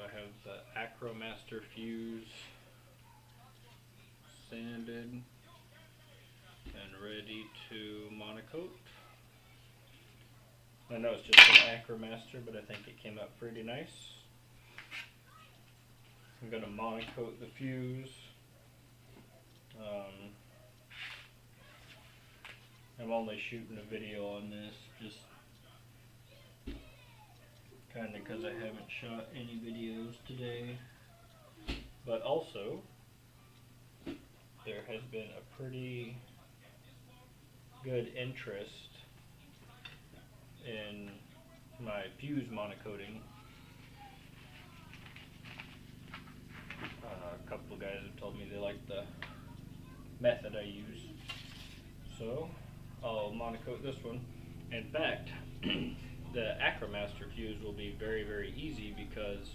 So I have the akromaster fuse sanded and ready to monocoat. I know it's just an akromaster, but I think it came out pretty nice. I'm going to monocoat the fuse. I'm only shooting a video on this just kind of because I haven't shot any videos today. But also, there has been a pretty good interest in my fuse monocoating. A couple of guys have told me they like the method I use, so I'll monocoat this one. In fact, the akromaster fuse will be very, very easy because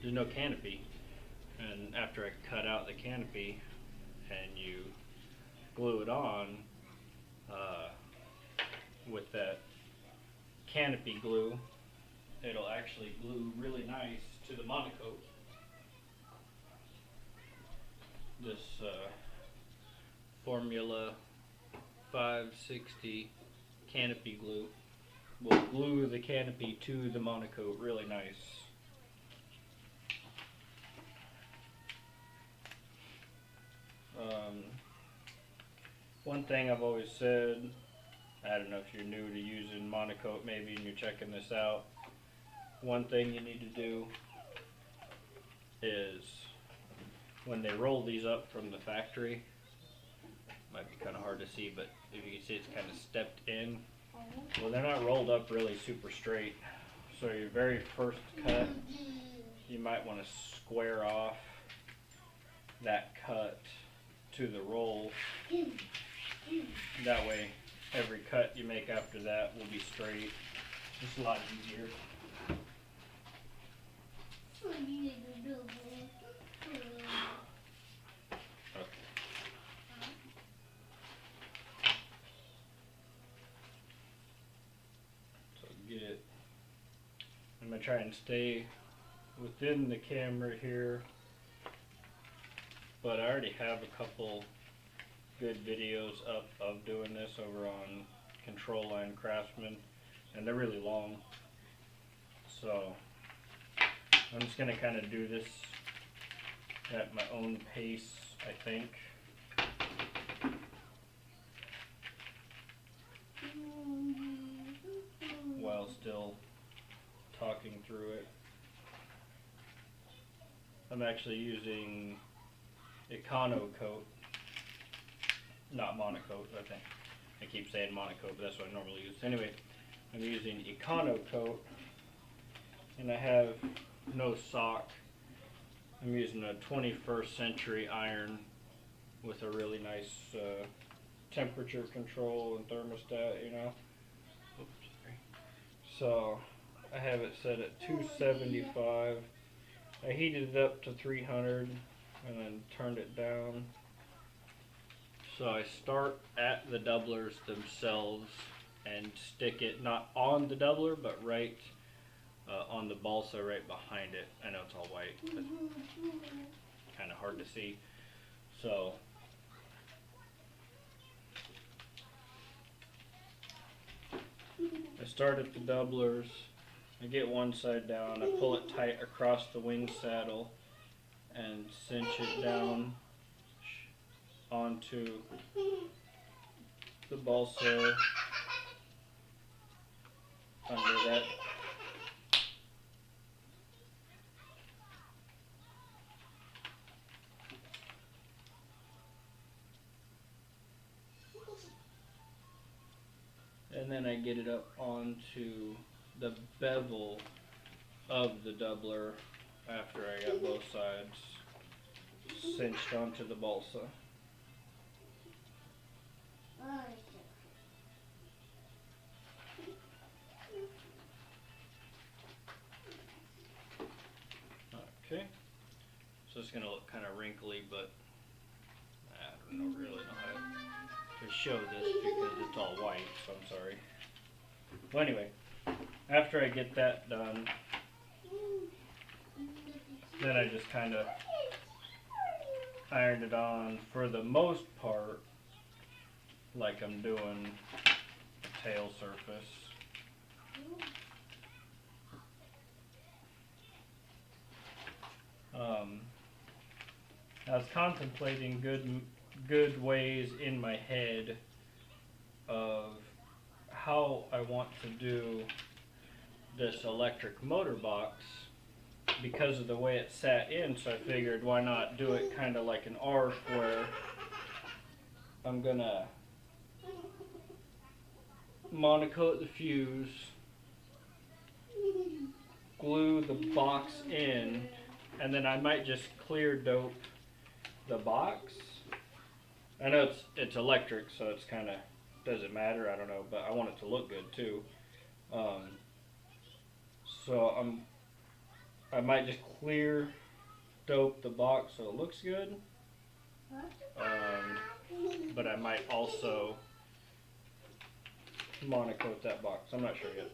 there's no canopy, and after I cut out the canopy and you glue it on with that canopy glue, it'll actually glue really nice to the monocoat. This Formula 560 canopy glue will glue the canopy to the monocoat really nice. One thing I've always said, I don't know if you're new to using monocoat maybe and you're checking this out, one thing you need to do is when they roll these up from the factory, might be kind of hard to see, but if you can see it's kind of stepped in. Well, they're not rolled up really super straight, so your very first cut you might want to square off that cut to the roll. That way every cut you make after that will be straight. Just a lot easier. Okay. So get it. I'm going to try and stay within the camera here, but I already have a couple good videos up of doing this over on Control Line Craftsman, and they're really long, so I'm just going to kind of do this at my own pace, I think. While still talking through it. I'm actually using Monokote, not Monokote, I think. I keep saying Monokote, but that's what I normally use. Anyway, I'm using Monokote, and I have no sock. I'm using a 21st century iron with a really nice temperature control and thermostat, you know. Oops, sorry. So I have it set at 275. I heated it up to 300 and then turned it down. So I start at the doublers themselves and stick it not on the doubler, but right on the balsa right behind it. I know it's all white, but kind of hard to see. So I start at the doublers, I get one side down, I pull it tight across the wing saddle and cinch it down onto the balsa under that. And then I get it up onto the bevel of the doubler after I got both sides cinched onto the balsa. Okay, so it's going to look kind of wrinkly, but I don't really know how to show this because it's all white, so I'm sorry. Well, anyway, after I get that done, Then I just kind of ironed it on for the most part like I'm doing a tail surface. I was contemplating good ways in my head of how I want to do this electric motor box because of the way it sat in, so I figured why not do it kind of like an arc where I'm gonna monocoat the fuse, glue the box in, and then I might just clear dope the box. I know it's electric, so it's kind of doesn't matter. I don't know, but I want it to look good too. So I might just clear dope the box so it looks good. But I might also monocoat that box. I'm not sure yet.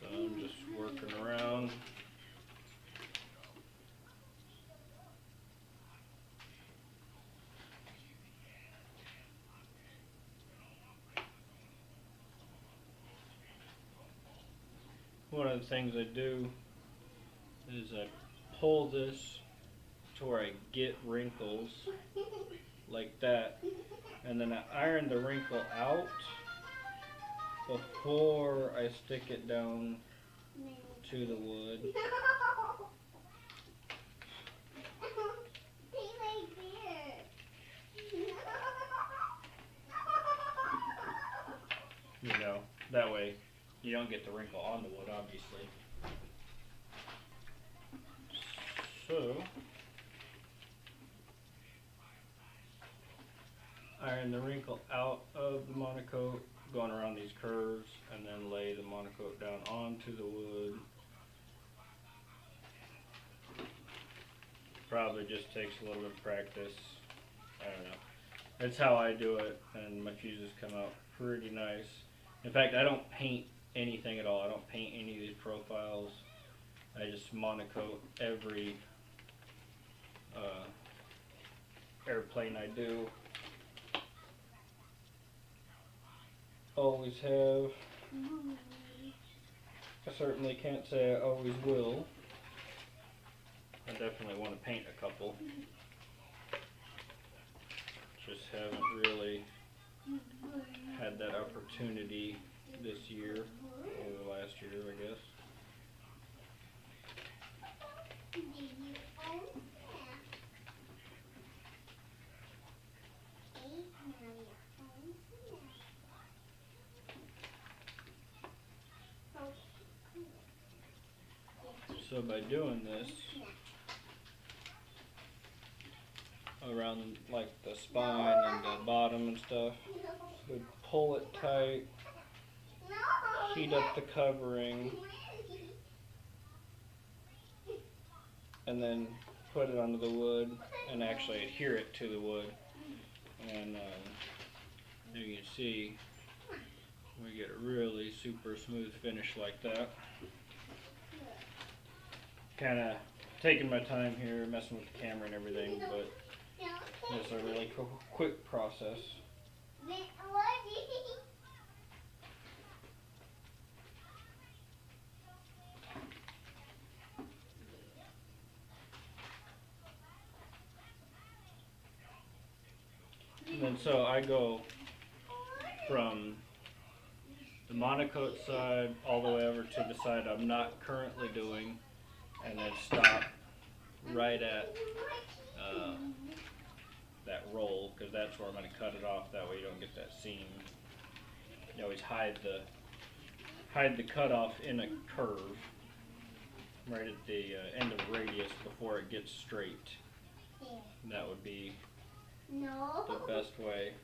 So I'm just working around. One of the things I do is I pull this to where I get wrinkles like that, and then I iron the wrinkle out before I stick it down to the wood. You know, that way you don't get the wrinkle on the wood, obviously. So, iron the wrinkle out of the monocoat, going around these curves, and then lay the monocoat down onto the wood. Probably just takes a little bit of practice. I don't know. That's how I do it, and my fuses come out pretty nice. In fact, I don't paint anything at all. I don't paint any of these profiles. I just monocoat every airplane I do. Always have. I certainly can't say I always will. I definitely want to paint a couple. Just haven't really had that opportunity this year, or last year, I guess. So by doing this around like the spine and the bottom and stuff, we pull it tight, heat up the covering, and then put it onto the wood and actually adhere it to the wood. And you can see we get a really super smooth finish like that. Kind of taking my time here, messing with the camera and everything, but it's a really quick process. And then so I go from the monocoat side all the way over to the side I'm not currently doing, and then stop right at that roll, because that's where I'm going to cut it off. That way you don't get that seam. You always hide the cutoff in a curve right at the end of the radius before it gets straight. That would be the best way.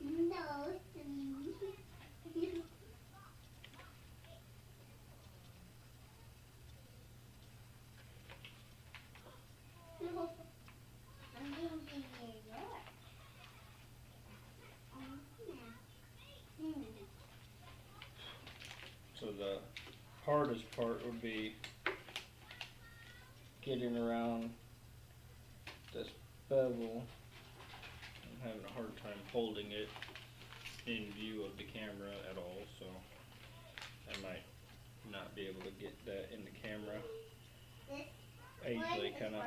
hardest part would be getting around this bevel. I'm having a hard time holding it in view of the camera at all, so I might not be able to get that in the camera. I usually kind of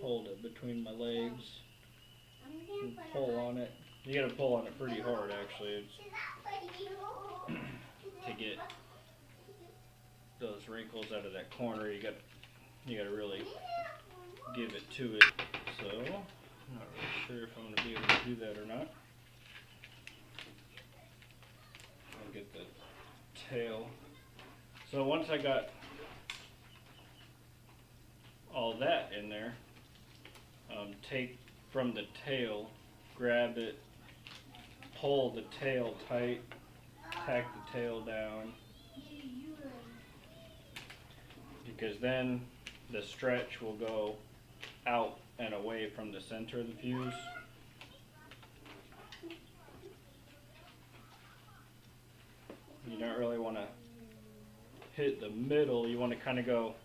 hold it between my legs and pull on it. You gotta pull on it pretty hard, actually, to get those wrinkles out of that corner. You gotta really give it to it. So I'm not really sure if I'm gonna be able to do that or not. I'll get the tail. So once I got all that in there, take from the tail, grab it, pull the tail tight, tack the tail down, because then the stretch will go out and away from the center of the fuse. You don't really want to hit the middle. You want to kind of go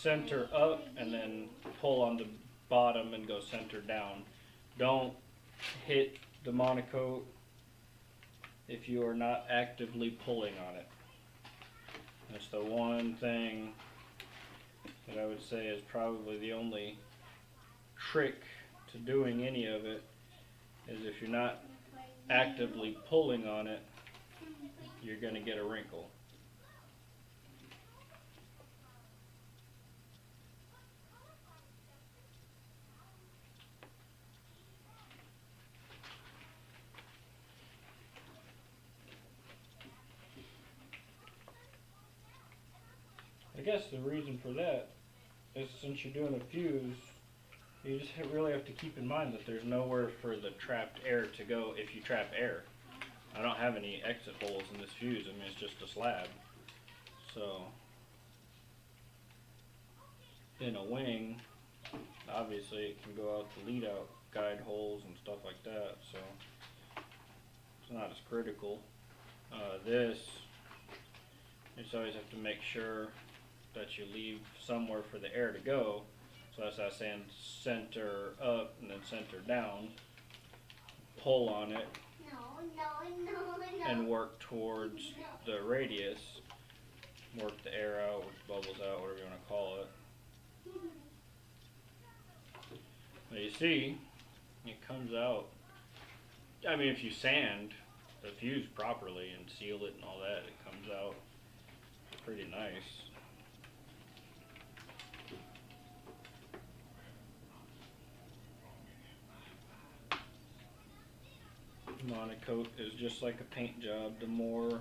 center up and then pull on the bottom and go center down. Don't hit the Monokote if you are not actively pulling on it. That's the one thing that I would say is probably the only trick to doing any of it, is if you're not actively pulling on it, you're going to get a wrinkle. I guess the reason for that is, since you're doing a fuse, you just really have to keep in mind that there's nowhere for the trapped air to go if you trap air. I don't have any exit holes in this fuse. I mean, it's just a slab. So in a wing, obviously it can go out the lead out guide holes and stuff like that, so it's not as critical. This, you just always have to make sure that you leave somewhere for the air to go. So that's why I was saying center up and then center down. Pull on it and work towards the radius. Work the air out, work the bubbles out, whatever you want to call it. Now you see, it comes out. I mean, if you sand the fuse properly and seal it and all that, it comes out pretty nice. Monokote is just like a paint job. The more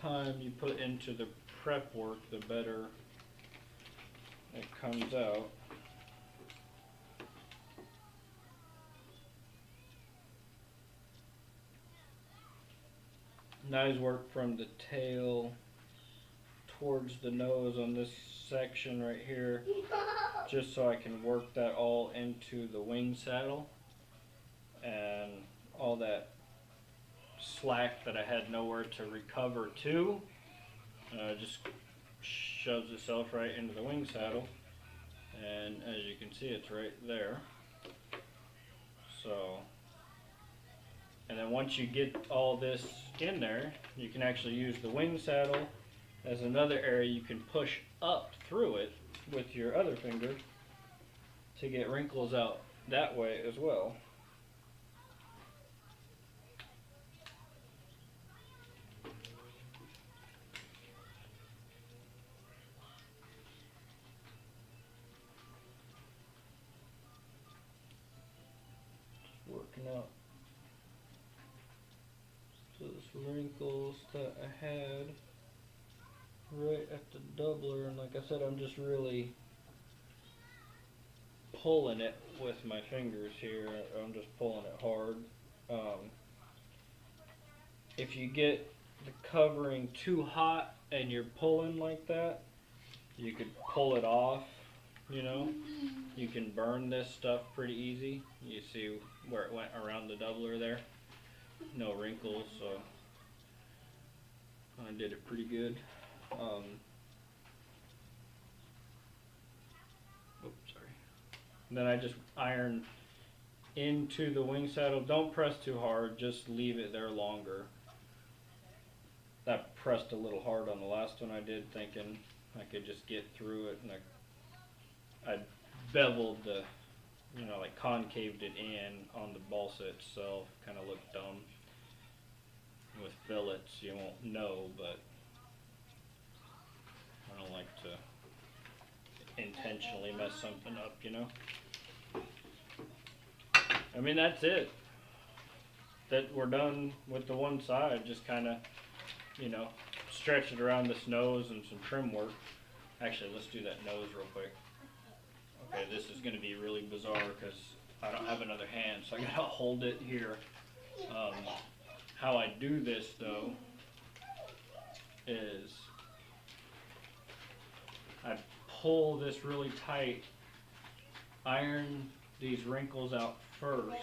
time you put into the prep work, the better it comes out. Knives work from the tail towards the nose on this section right here, just so I can work that all into the wing saddle, and all that slack that I had nowhere to recover to just shoves itself right into the wing saddle, and as you can see, it's right there. So, and then once you get all this in there, you can actually use the wing saddle as another area you can push up through it with your other finger to get wrinkles out that way as well. Working out those wrinkles that I had right at the doubler, and like I said, I'm just really pulling it with my fingers here. I'm just pulling it hard. If you get the covering too hot and you're pulling like that, you could pull it off, you know. You can burn this stuff pretty easy. You see where it went around the doubler there? No wrinkles, so I did it pretty good. Oops, sorry. Then I just iron into the wing saddle. Don't press too hard, just leave it there longer. That pressed a little hard on the last one I did, thinking I could just get through it, and I beveled the, you know, like concaved it in on the balsa itself. Kind of looked dumb. With fillets, you won't know, but I don't like to intentionally mess something up, you know. I mean, that's it. That we're done with the one side. Just kind of, you know, stretch it around this nose and some trim work. Actually, let's do that nose real quick. Okay, this is going to be really bizarre because I don't have another hand, so I gotta hold it here. How I do this though is I pull this really tight, iron these wrinkles out first,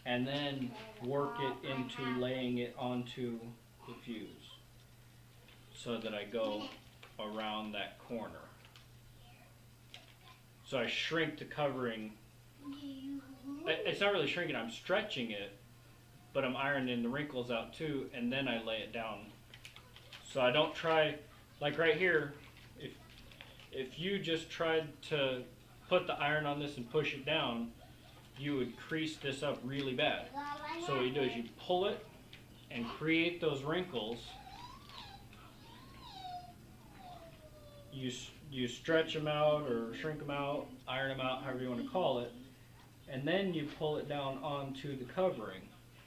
and then work it into laying it onto the fuse so that I go around that corner. So I shrink the covering. It's not really shrinking, I'm stretching it, but I'm ironing the wrinkles out too, and then I lay it down. So I don't try, like right here, if you just tried to put the iron on this and push it down, you would crease this up really bad. So what you do is you pull it and create those wrinkles. You stretch them out or shrink them out, iron them out, however you want to call it, and then you pull it down onto the covering,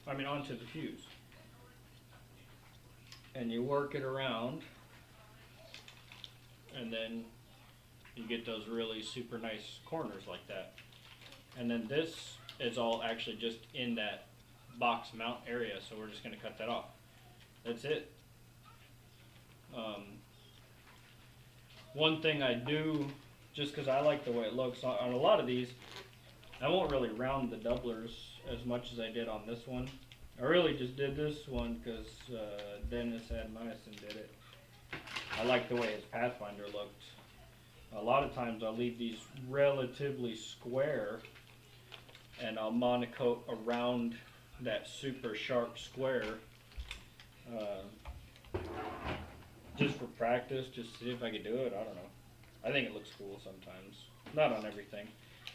onto the fuse. And you work it around, and then you get those really super nice corners like that. And then this is all actually just in that box mount area, so we're just going to cut that off. That's it. One thing I do, just because I like the way it looks, on a lot of these, I won't really round the doublers as much as I did on this one. I really just did this one because Dennis Admison did it. I like the way his Pathfinder looked. A lot of times I'll leave these relatively square, and I'll monocote around that super sharp square. Just for practice, just to see if I could do it. I don't know. I think it looks cool sometimes. Not on everything.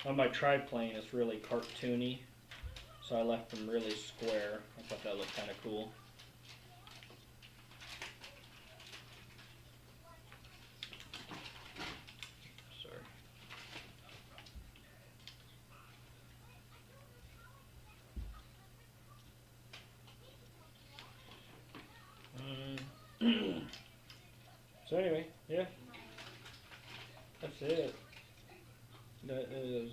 On my triplane, it's really cartoony, so I left them really square. I thought that looked kind of cool. Sorry. So anyway, yeah, that's it. That is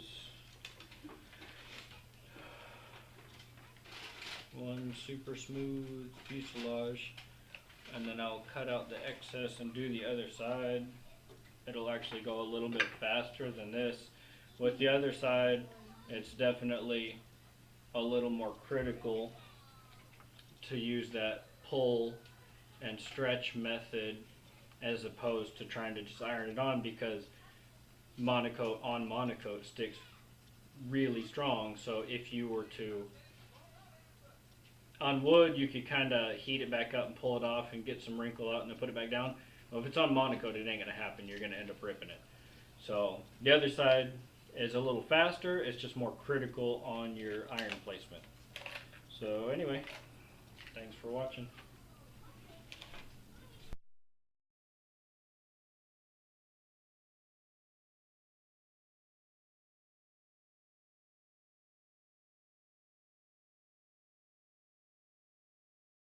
one super smooth fuselage, and then I'll cut out the excess and do the other side. It'll actually go a little bit faster than this. With the other side, it's definitely a little more critical to use that pull and stretch method as opposed to trying to just iron it on, because monocote on monocote sticks really strong. So if you were to, on wood, you could kind of heat it back up and pull it off and get some wrinkle out and then put it back down. Well, if it's on monocote, it ain't going to happen. You're going to end up ripping it. So the other side is a little faster. It's just more critical on your iron placement. So anyway, thanks for watching.